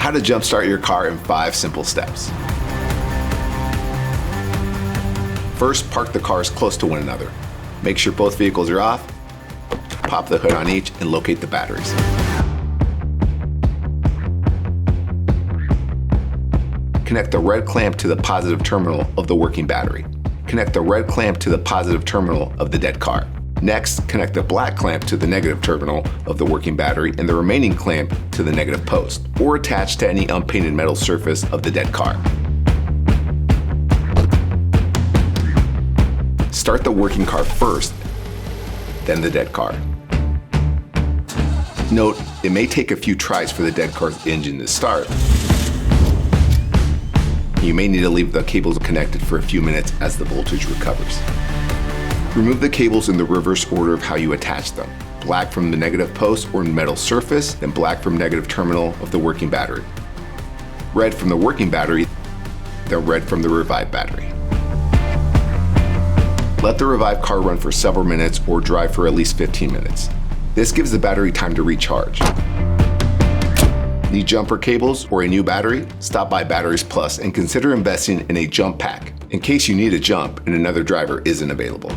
how to jumpstart your car in 5 simple steps. First, park the cars close to one another. Make sure both vehicles are off. Pop the hood on each and locate the batteries. Connect the red clamp to the positive terminal of the working battery. Connect the red clamp to the positive terminal of the dead car. Next, connect the black clamp to the negative terminal of the working battery and the remaining clamp to the negative post, or attach to any unpainted metal surface of the dead car. Start the working car first, then the dead car. Note, it may take a few tries for the dead car's engine to start. You may need to leave the cables connected for a few minutes as the voltage recovers. Remove the cables in the reverse order of how you attach them. Black from the negative post or metal surface, then black from negative terminal of the working battery. Red from the working battery, then red from the revived battery. Let the revived car run for several minutes or drive for at least 15 minutes. This gives the battery time to recharge. Need jumper cables or a new battery? Stop by Batteries Plus and consider investing in a jump pack in case you need a jump and another driver isn't available.